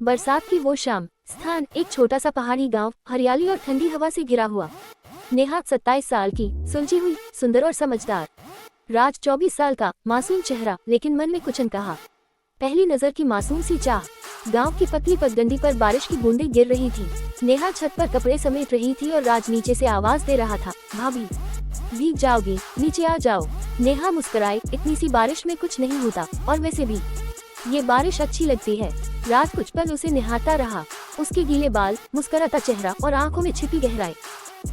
बरसात की वो शाम, स्थान एक छोटा सा पहाड़ी गांव, हरियाली और ठंडी हवा से घिरा हुआ। नेहा 27 साल की, सुलझी हुई, सुंदर और समझदार। राज 24 साल का, मासूम चेहरा, लेकिन मन में कुछ अनकहा। पहली नजर की मासूम सी चाह। गांव की पतली पगडंडी पर बारिश की बूंदें गिर रही थी। नेहा छत पर कपड़े समेट रही थी और राज नीचे से आवाज दे रहा था, भाभी भीग जाओगी, नीचे आ जाओ। नेहा मुस्कुराई, इतनी सी बारिश में कुछ नहीं होता, और वैसे भी ये बारिश अच्छी लगती है। राज कुछ पल उसे निहारता रहा, उसके गीले बाल, मुस्कुराता चेहरा और आंखों में छिपी गहराई।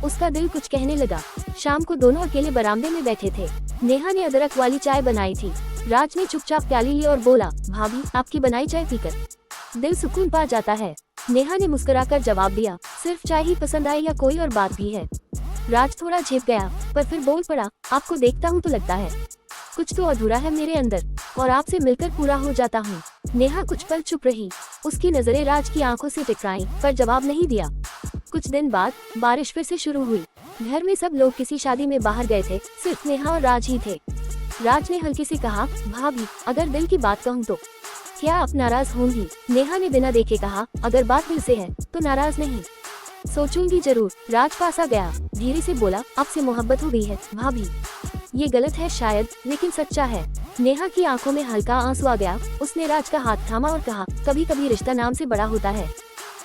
उसका दिल कुछ कहने लगा। शाम को दोनों अकेले बरामदे में बैठे थे। नेहा ने अदरक वाली चाय बनाई थी। राज ने चुपचाप प्याली ली और बोला, भाभी आपकी बनाई चाय पीकर दिल सुकून पा जाता है। नेहा ने मुस्कुराकर जवाब दिया, सिर्फ चाय ही पसंद आई या कोई और बात भी है। राज थोड़ा झेप गया, पर फिर बोल पड़ा, आपको देखता हूँ तो लगता है कुछ तो अधूरा है मेरे अंदर, और आपसे मिलकर पूरा हो जाता हूँ। नेहा कुछ पल चुप रही, उसकी नजरें राज की आंखों से टकराईं, पर जवाब नहीं दिया। कुछ दिन बाद बारिश फिर से शुरू हुई। घर में सब लोग किसी शादी में बाहर गए थे, सिर्फ नेहा और राज ही थे। राज ने हल्के से कहा, भाभी अगर दिल की बात कहूँ तो क्या आप नाराज होंगी? नेहा ने बिना देखे कहा, अगर बात दिल से है तो नाराज नहीं, सोचूंगी जरूर। राज पास आ गया, धीरे से बोला, आपसे मोहब्बत हो गई है भाभी। ये गलत है शायद, लेकिन सच्चा है। नेहा की आंखों में हल्का आंसू आ गया। उसने राज का हाथ थामा और कहा, कभी कभी रिश्ता नाम से बड़ा होता है,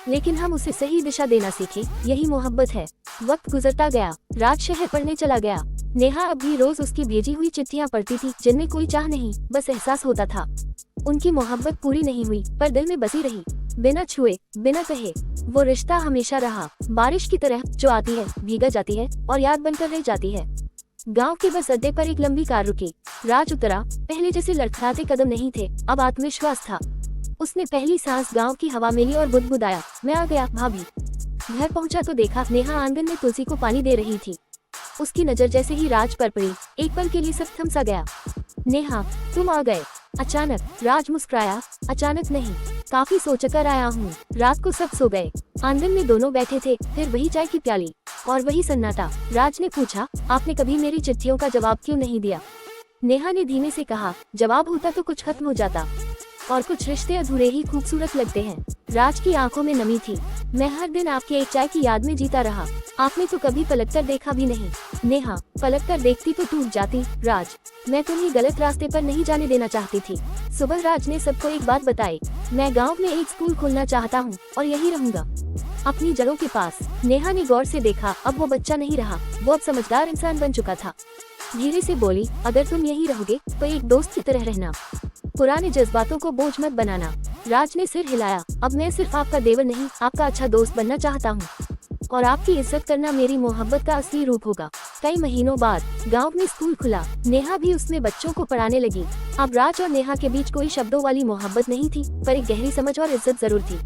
लेकिन हम उसे सही दिशा देना सीखे, यही मोहब्बत है। वक्त गुजरता गया, राज शहर पढ़ने चला गया। नेहा अब भी रोज उसकी भेजी हुई चिट्ठियां पढ़ती थी, जिनमें कोई चाह नहीं, बस एहसास होता था। उनकी मोहब्बत पूरी नहीं हुई, पर दिल में बसी रही, बिना छुए, बिना कहे। वो रिश्ता हमेशा रहा, बारिश की तरह जो आती है, भीगा जाती है और याद बनकर रह जाती है। गांव के बस अड्डे पर एक लंबी कार रुकी। राज उतरा। पहले जैसे लड़खड़ाते कदम नहीं थे, अब आत्मविश्वास था। उसने पहली सांस गांव की हवा में ली और बुदबुदाया, मैं आ गया भाभी। घर पहुंचा तो देखा नेहा आंगन में तुलसी को पानी दे रही थी। उसकी नजर जैसे ही राज पर पड़ी, एक पल के लिए सब थम सा गया। नेहा तुम आ गए अचानक? राज मुस्कुराया, अचानक नहीं, काफी सोचकर आया हूँ। रात को सब सो गए। आंगन में दोनों बैठे थे, फिर वही चाय की प्याली और वही सन्नाटा। राज ने पूछा, आपने कभी मेरी चिट्ठियों का जवाब क्यों नहीं दिया? नेहा ने धीमे से कहा, जवाब होता तो कुछ खत्म हो जाता, और कुछ रिश्ते अधूरे ही खूबसूरत लगते हैं। राज की आंखों में नमी थी। मैं हर दिन आपकी एक चाय की याद में जीता रहा, आपने तो कभी पलट कर देखा भी नहीं। नेहा, पलट कर देखती तो टूट जाती। राज, मैं तुम्हें गलत रास्ते पर नहीं जाने देना चाहती थी। सुबह राज ने सबको एक बात बताई, मैं गांव में एक स्कूल खोलना चाहता हूँ और यही रहूंगा, अपनी जड़ों के पास। नेहा ने गौर से देखा, अब वो बच्चा नहीं रहा, वो अब समझदार इंसान बन चुका था। धीरे से बोली, अगर तुम यही रहोगे तो एक दोस्त की तरह रहना, पुराने जज्बातों को बोझ मत बनाना। राज ने सिर हिलाया, अब मैं सिर्फ आपका देवर नहीं, आपका अच्छा दोस्त बनना चाहता हूँ, और आपकी इज्जत करना मेरी मोहब्बत का असली रूप होगा। कई महीनों बाद गांव में स्कूल खुला। नेहा भी उसमें बच्चों को पढ़ाने लगी। अब राज और नेहा के बीच कोई शब्दों वाली मोहब्बत नहीं थी, पर एक गहरी समझ और इज्जत जरूर थी।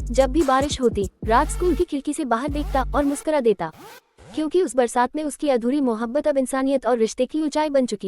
जब भी बारिश होती, राज स्कूल की खिड़की से बाहर देखता और मुस्कुरा देता, क्योंकि उस बरसात में उसकी अधूरी मोहब्बत अब इंसानियत और रिश्ते की ऊंचाई बन चुकी थी।